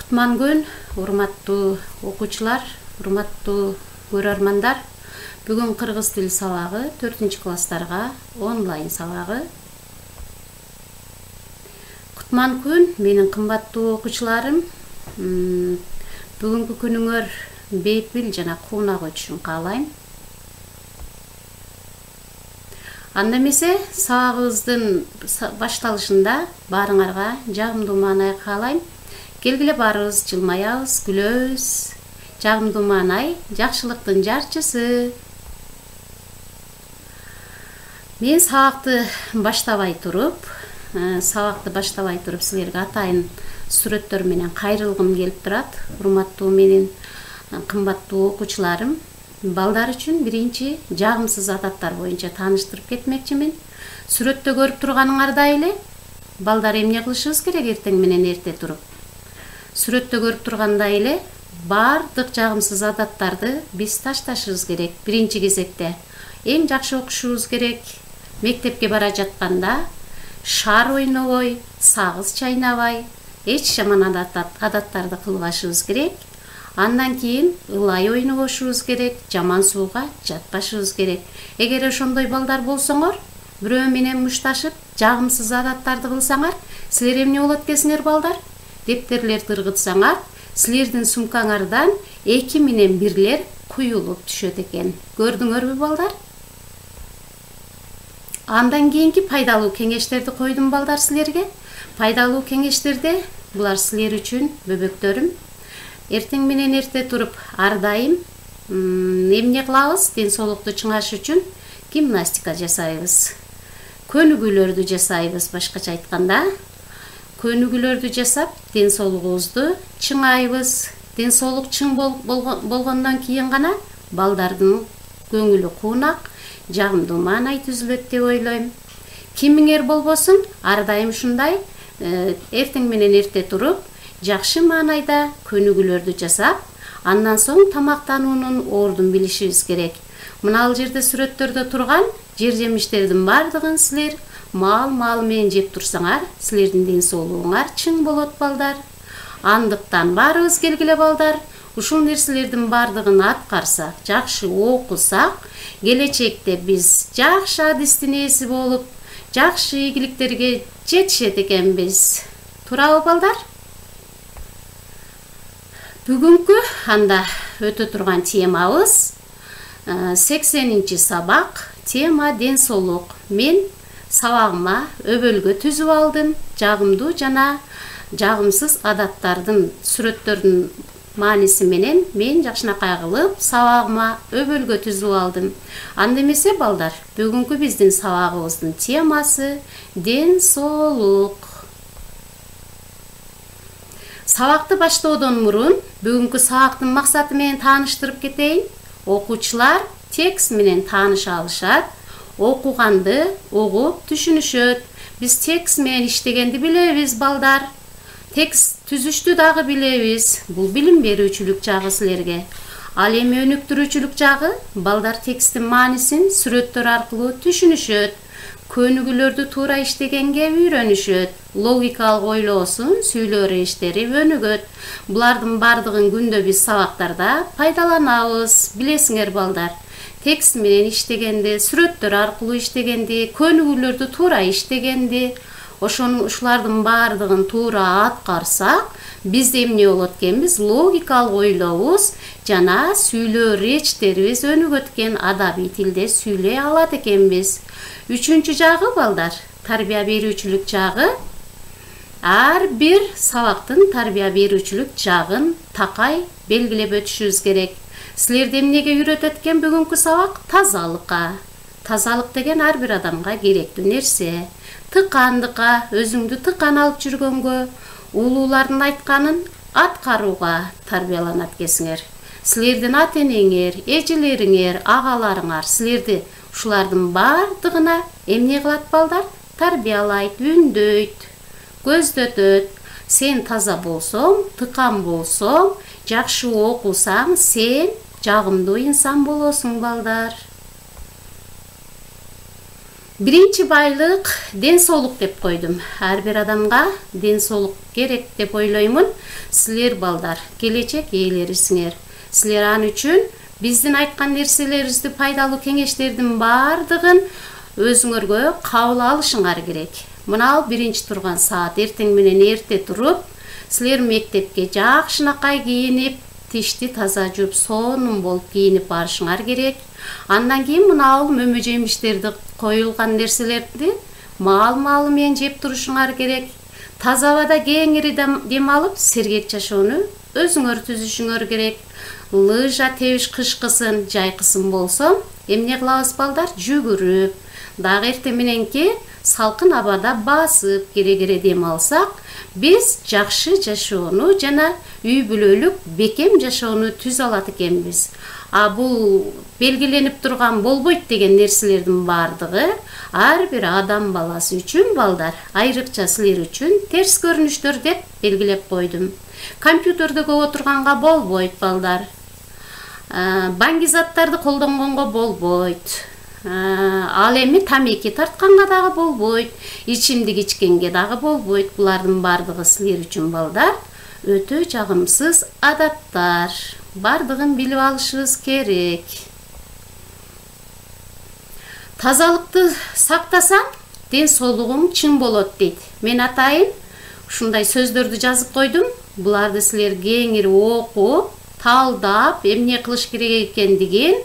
Кутман күн, урматтуу окуучулар, урматтуу көрөрмандар. Бүгүн кыргыз тил сабагы 4-класстарга онлайн сабагы. Кутман күн, менин кымбаттуу окуучуларым. Бүгүнкү күнүңөр бейпил жана куунак өтүшүн каалайм. Анда эмесе сабагыбыздын башталышында баарыңарга жагымдуу маанай каалайм. Келгиле барыбыз, жылмаябыз, күлөбүз. Жагымдуу маанай жакшылыктын жарчысы. Мен сабакты баштабай туруп силерге атайын сүрөттөр менен кайрылгым келип турат. Урматтуу менин кымбаттуу окуучуларым, балдар үчүн биринчи жагымсыз адаттар боюнча тааныштырып кетмекчимин. Сүрөттө көрүп турганыңардай эле балдар эмне кылышыбыз керек эртең менен эрте туруп. Сүрөттө көрүп тургандай эле бардык жагымсыз адаттарды биз ташташыбыз керек. Биринчи кезекте эң жакшы окушубуз керек. Мектепке бара жатканда шар ойнобой, сагыз чайнабай, эч жаман адаттарды кылбашыбыз керек. Андан кийин ылай ойнобошубуз керек, жаман сууга жатпашыбыз керек. Эгер ошондой балдар болсоңор, бирөө менен мушташып, жагымсыз адаттарды кылсаңар, силер эмне болот экенсиңер балдар? Дептерлерди ыргытсаңар, силердин сумкаңардан 2 менен 1лер куюлуп түшөт экен. Көрдүңөрбү балдар? Андан кийинки пайдалуу кеңештерди койдум балдар силерге. Пайдалуу кеңештерде булар силер үчүн бөбөктөрүм. Эртең менен эрте туруп, ар дайым эмне кылабыз? Ден соолукту чыңаш үчүн гимнастика жасайбыз. Көнүгүүлөрдү жасайбыз, башкача айтканда. Көнүгүүлөрдү жасап, ден соолугубузду чыңайбыз. Ден соолук чың болгондон кийин гана балдардын көңүлү куунак, жагымдуу маанай түзүлөт деп ойлойм. Кимиңер болбосун, ар дайым ушундай эртең менен эрте туруп, жакшы маанайда көнүгүүлөрдү жасап, андан соң тамактануунун ордун билишибиз керек. Мына ал жерде сүрөттөрдө турган жер жемиштердин бардыгын силер маал менен жеп турсаңар, силердин ден соолугуңар чың болот балдар. Андыктан баарыбыз келгиле балдар, ушул нерселердин бардыгын аткарсак, жакшы окусак, келечекте биз жакшы адистин ээси болуп, жакшы ийгиликтерге жетишет экенбиз. Туурабы балдар? Бүгүнкү анда өтө турган темабыз 80-чи сабак, тема ден соолук. Мен сабагыма өбөлгө түзүп алдым. Жагымдуу жана жагымсыз адаттардын сүрөттөрдүн мааниси менен мен жакшынакай кылып сабагыма өбөлгө түзүп алдым. Анда эмесе балдар, бүгүнкү биздин сабагыбыздын темасы ден соолук. Сабакты баштоодон мурун бүгүнкү сабактын максаты менен тааныштырып кетейин. Окуучулар текст менен тааныша алышат. Окуганды угуп түшүнүшөт. Биз текст менен иштегенди билебиз балдар. Текст түзүштү дагы билебиз. Бул билим берүүчүлүк жагы силерге. Ал эми өнүктүрүүчүлүк жагы балдар тексттин маанисин сүрөттөр аркылуу түшүнүшөт. Көнүгүүлөрдү туура иштегенге үйрөнүшөт. Логикалык ойлоосун, сүйлөө ирештери өнүгөт. Булардын бардыгын күндө биз сабактарда пайдаланабыз. Билесиңер балдар. Текст менен иштегенди, сүрөттөр аркылуу иштегенди, көнүгүүлөрдү туура иштегенди, ушулардын бардыгын туура аткарсак, бизде эмне болот экенбиз? Логикалык ойлообуз жана сүйлөө речтерибиз өнүгөт экен, адабий тилде сүйлөй алат экенбиз. Үчүнчү жагы балдар, тарбия берүүчүлүк жагы. Ар бир сабактын тарбия берүүчүлүк жагын такай белгилеп өтүшүбүз керек. Силерди эмнеге үйрөтөт экен бүгүнкү сабак? Тазалыкка. Тазалык деген ар бир адамга керектүү нерсе. Тыкандыкка, өзүңдү тыкан алып жүргөнгө, улуулардын айтканын аткарууга тарбияланат экенсиңер. Силердин ата-энеңер, эжелериңер, агаларыңар силерди ушулардын бардыгына эмне кылат балдар? Тарбиялайт, үндөйт, көздөтөт. Сен таза болсоң, тыкан болсоң, жакшы окусаң, сен жагымдуу инсан болосуң балдар. Birinci байлык ден соолук деп койдум. Ар бир адамга ден соолук керек деп ойлоймун. Силер балдар келечек ээлерисиңер. Силер ан үчүн биздин айткан нерселерибизди, пайдалуу кеңештердин бардыгын өзүңөргө кабыл алышыңар керек. Мына биринчи турган саат эртең менен эрте туруп, силер мектепке жакшынакай кийинип, тишти таза жууп, сонун болуп кийинип барышыңар керек. Андан кийин мына мөмө жемиштерди, коюлган нерселерди маал-маалы менен жеп турушуңар керек. Таза абада кеңири дем алып, сергек жашоону өзүңөр түзүшүңөр керек. Лыжа тебиш кышкысын, жайкысын болсо, эмне кылабыз балдар? Жүгүрүп, дагы эртең мененки салкын абада басып кере-кере дем алсак, биз жакшы жашоону жана үй бүлөлүк бекем жашоону түзө алат экенбиз. Бул белгиленип турган болбойт деген нерселердин бардыгы ар бир адам баласы үчүн балдар, айрыкча силер үчүн терс көрүнүштөр деп белгилеп койдум. Компьютерде көп отурганга болбойт балдар. Банги заттарды колдонгонго болбойт. Ал эми тамеки тартканга дагы болбойт, ичимдик ичкенге дагы болбойт. Булардын бардыгы силер үчүн балдар өтө жагымсыз адаттар. Бардыгын билип алышыбыз керек. Тазалыкты сактасаң, ден соолугуң чың болот дейт. Мен атайын ушундай сөздөрдү жазып койдум. Буларды силер кеңири окуп, талдап, эмне кылыш керек экендигин,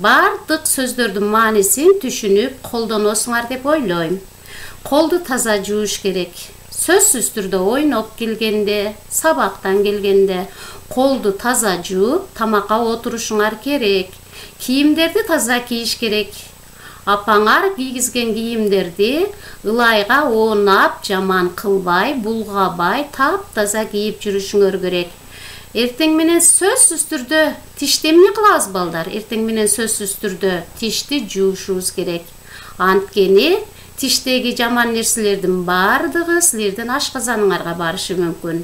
бардык сөздөрдүн маанисин түшүнүп, колдоносуңар деп ойлойм. Колду таза жууш керек. Сөзсүз түрдө ойноп келгенде, сабактан келгенде колду таза жууп, тамакка отурушуңар керек. Кийимдерди таза кийиш керек. Апаңар кийгизген кийимдерди ылайга оонап, жаман кылбай, булгабай, таптаза кийип жүрүшүңөр керек. Эртең менен сөзсүз түрдө тишти эмне кылабыз балдар? Эртең менен сөзсүз түрдө тишти жуушубуз керек. Анткени тиштеги жаман нерселердин бардыгы силердин ашказаныңарга барышы мүмкүн.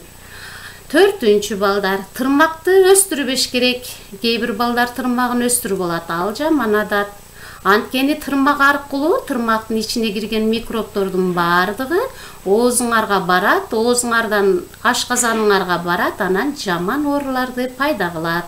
Төртүнчү балдар, тырмакты өстүрбөш керек. Кээ бир балдар тырмагын өстүрүп алат, ал жаман адат. Анткени тырмак аркылуу тырмактын ичине кирген микробтордун бардыгы оозуңарга барат, оозуңардан ашказаныңарга барат, анан жаман ооруларды пайда кылат.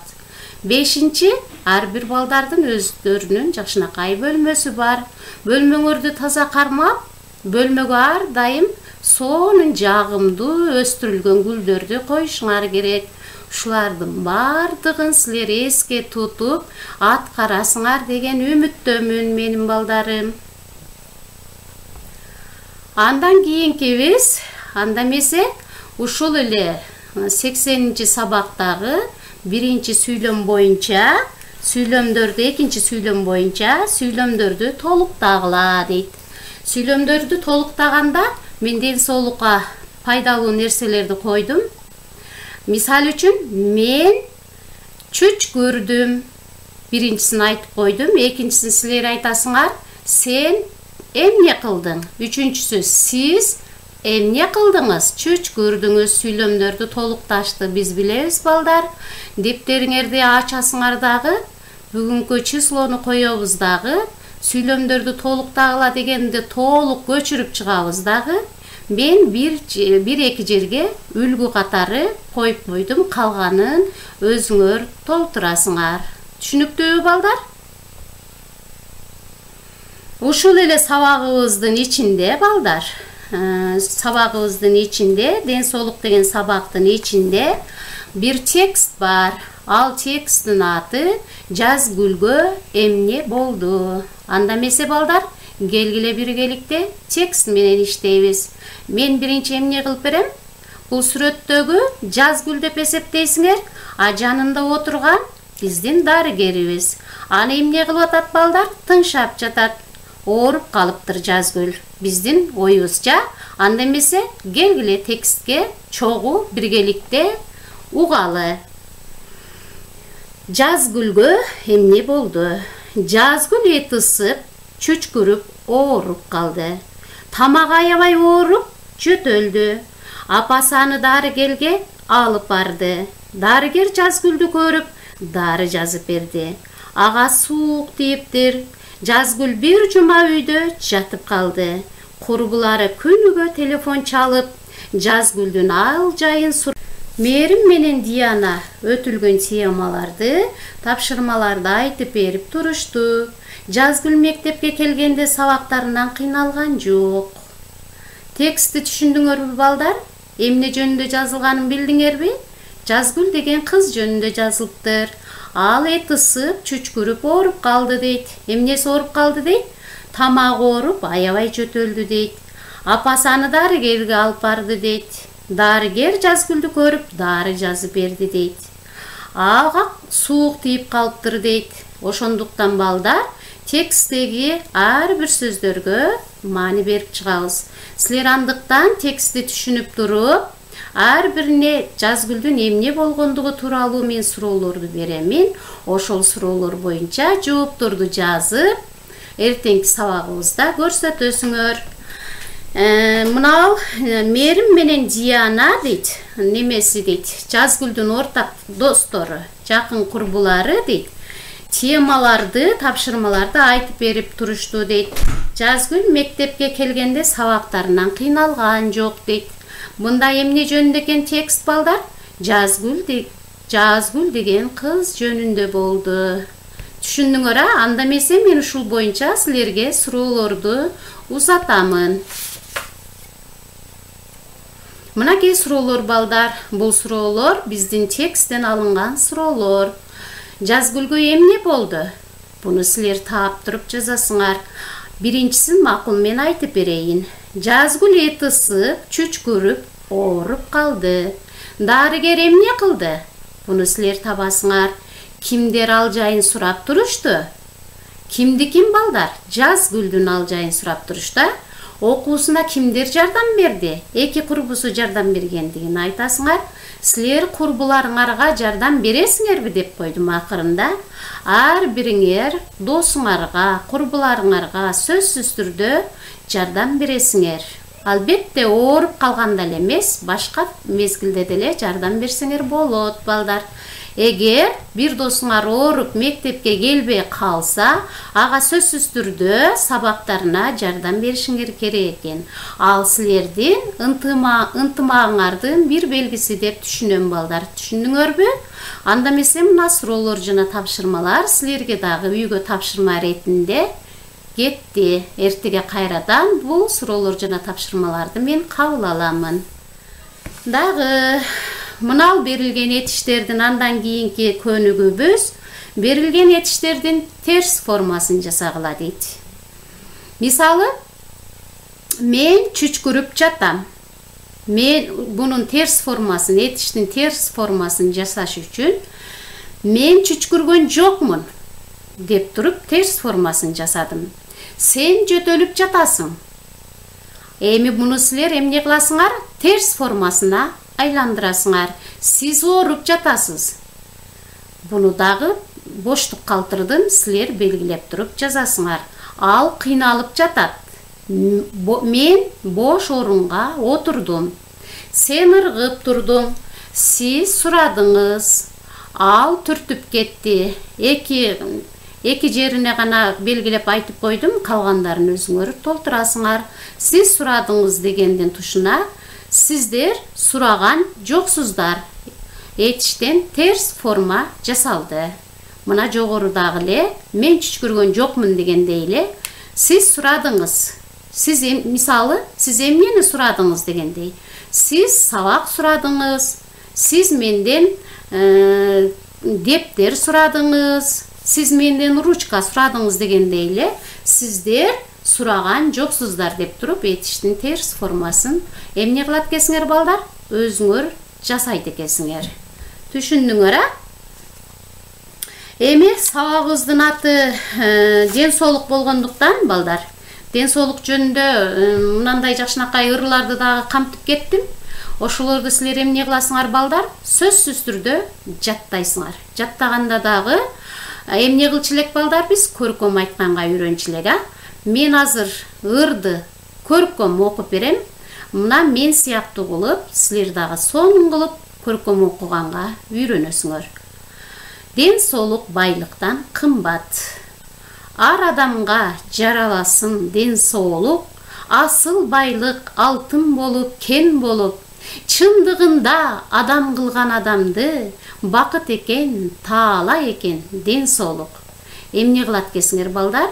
Бешинчи, ар бир балдардын өздөрүнүн жакшынакай бөлмөсү бар. Бөлмөңөрдү таза кармап, бөлмөгө ар дайым сонун жагымдуу өстүрүлгөн гүлдөрдү коюшуңар керек. Ушулардын бардыгын силер эске тутуп аткарасыңар деген үмүттөмүн менин балдарым. Андан кийинкибиз, анда эмесе ушул эле 80-чи сабактагы биринчи сүйлөм боюнча, сүйлөмдөрдү экинчи сүйлөм боюнча сүйлөмдөрдү толуктагыла дейт. Сүйлөмдөрдү толуктаганда мен ден соолукка пайдалуу нерселерди койдум. Мисал үчүн, мен чүч көрдүм. Биринчисин айтып койдум, экинчисин силер айтасыңар. Сен эмне кылдың? Үчүнчүсү, сиз эмне кылдыңыз? Чүч көрдүңүз. Сүйлөмдөрдү толукташты биз билебиз балдар. Дептериңерди ачасыңар дагы, бүгүнкү числону коебуз дагы, сүйлөмдөрдү толуктагыла дегенди толук көчүрүп чыгабыз дагы. Мен бир-эки жерге үлгү катары коюп койдум, калганын өзүңөр толтурасыңар. Түшүнүктүүбү балдар? Ушул эле сабагыбыздын ичинде балдар, сабагыбыздын ичинде, ден соолук деген сабактын ичинде бир текст бар. Ал тексттин аты «Жаз гүлгө эмне болду?» Анда эмесе балдар, келгиле биргеликте текст менен иштейбиз. Мен биринчи эмне кылып берем? Бул сүрөттөгү жаз гүл деп эсептейсиңер, а жанында отурган биздин дарыгерибиз. Аны эмне кылып атат балдар? Тыңшап жатат. Ооруп калыптыр жаз гүл. Биздин оюбузча. Анда эмесе келгиле текстке чогуу биргеликте угалы. Жаз гүлгө эмне болду? Жаз гүл эт ысып, чүчкүрүп, ооруп калды. Тамак аябай ооруп, жөтөлдү. Апасы аны дарыгерге алып барды. Дарыгер жаз гүлдү көрүп, дары жазып берди. Ага суук тийиптир. Жазгүл bir жума үйдө жатып калды. Курбулары күнүгө телефон чалып, Жазгүлдүн ал жайын Мээрим менен Диана өтүлгөн темаларды, тапшырмаларды айтып берип турушту. Жазгүл мектепке келгенде сабактарынан кыйналган жок. Текстти түшүндүңөрбү балдар? Эмне жөнүндө жазылганын билдиңерби? Жазгүл деген кыз жөнүндө жазылыптыр. Ал эт ысып, чүчкүрүп ооруп калды дейт. Эмнеси ооруп калды дейт? Тамагы ооруп, аябай жөтөлдү дейт. Апасы аны дарыгерге алып барды дейт. Дарыгер Жазгүлдү көрүп, дары жазып берди дейт. Ага суук тийип калыптыр дейт. Ошондуктан балдар, тексттеги ар бир сөздөргө маани берип чыгабыз. Силер андыктан текстти түшүнүп туруп, ар бирине Жазгүлдүн эмне болгондугу тууралуу мен суроолорду беремин. Ошол суроолор боюнча жоопторду жазып, эртеңки сабагыбызда көрсөтөсүңөр. Мынау Мээрим менен Диана дейт. Немеси дейт? Жазгүлдүн ортак достору, жакын курбулары дейт. Темаларды, тапшырмаларды айтып берип турушту дейт. Жазгүл мектепке келгенде сабактарынан кыйналган жок дейт. Мында эмне жөнүндө экен текст балдар? Жазгүл деген кыз жөнүндө болду. Түшүндүңөр, анда эмесе мен ушул боюнча силерге суроолорду узатамын. Мынакей суроолор балдар. Бул суроолор биздин тексттен алынган суроолор. Жазгүлгө эмне болду? Буну силер таап туруп жазасыңар. Биринчисин макул мен айтып берейин. Жазгүл эт ысып, чүчкүрүп, ооруп калды. Дарыгер эмне кылды? Буну силер табасыңар. Кимдер ал жайын сурап турушту? Кимдикин балдар? Жазгүлдүн ал жайын сурап турушту. Окуусуна кимдер жардам берди? Эки курбусу жардам бергендигин айтасыңар. Силер курбуларыңарга жардам бересиңерби деп койдум акырында. Ар бириңер досуңарга, курбуларыңарга сөзсүз түрдө жардам бересиңер. Албетте ооруп калганда эле эмес, башка мезгилде деле жардам берсеңер болот балдар. Эгер бир досуңар ооруп мектепке келбей калса, ага сөзсүз түрдө сабактарына жардам беришиңер керек экен. Ал силердин ынтымагыңардын бир белгиси деп түшүнөм балдар. Түшүндүңөрбү? Анда эмесе мына суроолор жана тапшырмалар силерге дагы үйгө тапшырма иретинде кетти. Эртеге кайрадан бул суроолор жана тапшырмаларды мен кабыл аламын. Дагы мынау берилген этиштердин андан кийинки көнүгүүбүз берилген этиштердин терс формасын жасагыла дейт. Мисалы, мен чүчкүрүп жатам. Мен бунун терс формасын, этиштин терс формасын жасаш үчүн мен чүчкүргөн жокмун деп туруп терс формасын жасадым. Сен жөтөлүп жатасың. Эми буну силер эмне кыласыңар? Терс формасына айландырасыңар. Сиз ооруп жатасыз. Буну дагы боштук калтырдым, силер белгилеп туруп жазасыңар. Ал кыйналып жатат. Мен бош орунга отурдум. Сен ыргып турдуң. Сиз сурадыңыз. Ал түртүп кетти. Эки жерине гана белгилеп айтып койдум, калгандарын өзүңөр толтурасыңар. Сиз сурадыңыз дегендин тушуна сиздер сураган жоксуздар. Этиштен терс форма жасалды. Мына жогорудагы эле мен чүчкүргөн жокмун дегендей эле сиз сурадыңыз. Сиз мисалы, сиз эмнени сурадыңыз дегендей. Сиз сабак сурадыңыз. Сиз менден дептер сурадыңыз. Сиз менден ручка сурадыңыз дегендей эле сиздер сураган жоксуздар деп туруп этиштин терс формасын эмне кылат экенсиңер балдар? Өзүңөр жасайт экенсиңер. Түшүндүңөр, а? Эми сабагыбыздын аты ден соолук болгондуктан балдар, ден соолук жөнүндө мындай жакшынакай ырларды дагы камтып кеттим. Ошолорду силер эмне кыласыңар балдар? Сөзсүз түрдө жаттайсыңар. Жаттаганда дагы эмне кылчу элек балдар, биз көркөм айтканга үйрөнчү элек, а? Мен азыр ырды көркөм окуп берем. Мына мен сыяктуу кылып, силер дагы сонун кылып көркөм окуганга үйрөнөсүңөр. Ден соолук байлыктан кымбат. Ар адамга жараласын ден соолук, асыл байлык алтын болуп, кен болуп. Чындыгында адам кылган адамды бакыт экен, таала экен ден соолук. Эмне кылат экенсиңер балдар?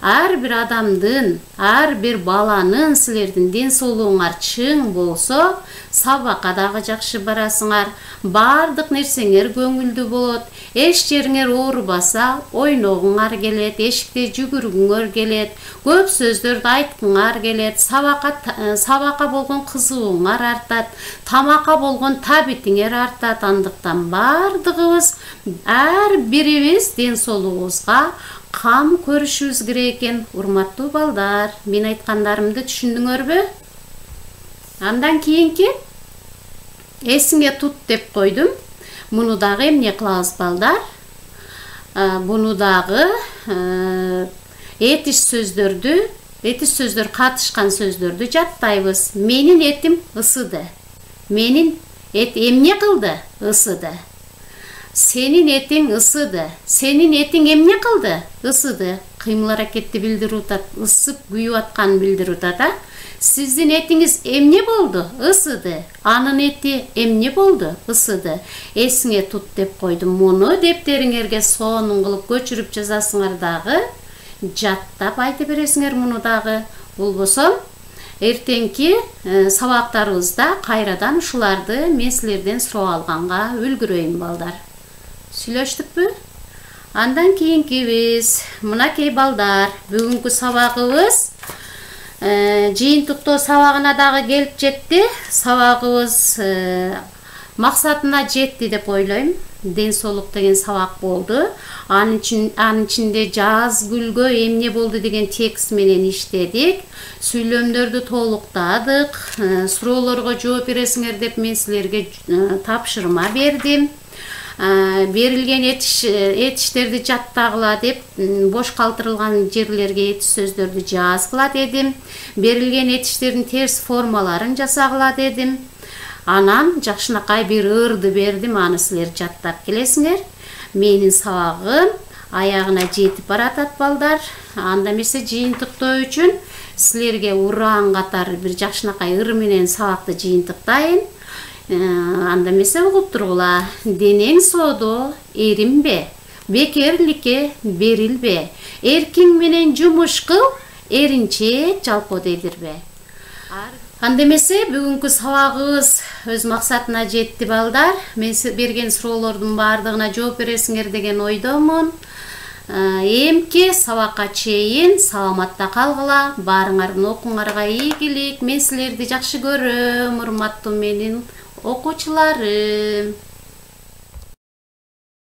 Ар бир адамдын, ар бир баланын силердин ден соолугуңар чың болсо, сабакка дагы жакшы барасыңар, бардык нерсеңер көңүлдүү болот, эч жериңер оорубаса, ойногуңар келет, эшикте жүгүргүңөр келет, көп сөздөрдү айткыңар келет, сабакка болгон кызыгууңар артат, тамакка болгон табитиңер артат. Андыктан бардыгыбыз, ар бирибиз ден соолугубузга кам көрүшүбүз керек экен. Урматтуу балдар, мен айткандарымды түшүндүңөрбү? Андан кийинки эсиңе тут деп койдум. Муну дагы эмне кылабыз балдар? Буну дагы этиш сөздөр катышкан сөздөрдү жаттайбыз. Менин этим ысыды. Менин эмне кылды? Ысыды. Senin etin ısıdı. Senin etin emne kıldı? Isıdı. Kıymıl hareketli bildirir utat. Isıp güyü atkan bildirir utata. Sizin etiniz emne boldu? Isıdı. Anın eti emne boldu? Isıdı. Esine tut dep koydum. Bunu depteriңерге сонун кылып көчүрүп жазасыңар дагы. Жаттап айтып бересиңер муну дагы. Болбосо эртеңки сабактарыбызда кайрадан ушуларды мен силерден сурап алганга үлгүрөйүн балдар. Сүйлөштүкпү? Андан кийинкибиз, мынакей балдар, бүгүнкү сабагыбыз жыйынтыктоо сабагына дагы келип жетти. Сабагыбыз максатына жетти деп ойлойм. Ден соолук деген сабак болду. Анын ичинде жаз гүлгө эмне болду деген текст менен иштедик. Сүйлөмдөрдү толуктадык. Суроолорго жооп бересиңер деп мен силерге тапшырма бердим. Берилген этиштерди жаттагыла деп, бош калтырылган жерлерге этиш сөздөрдү жазгыла дедим. Берилген этиштердин терс формаларын жасагыла дедим. Анан жакшынакай бир ырды бердим, аны силер жаттап келесиңер. Менин сабагым аягына жетип баратат балдар. Анда эмесе жыйынтыктоо үчүн силерге ураан катары бир жакшынакай ыр менен сабакты жыйынтыктайын. Анда эмесе угуп тургула. Денең соодо эринбе, бекерликке берилбе, эркиң менен жумуш кыл, эринче жалпо дедирбе. Анда эмесе бүгүнкү сабагыбыз өз максатына жетти балдар. Мен берген суроолордун баардыгына жооп бересиңер деген ойдомун. Эмки сабакка чейин саламатта калгыла, баарыңардын окууңарга ийгилик. Мен силерди жакшы көрөм, урматтуу менин окуучуларым.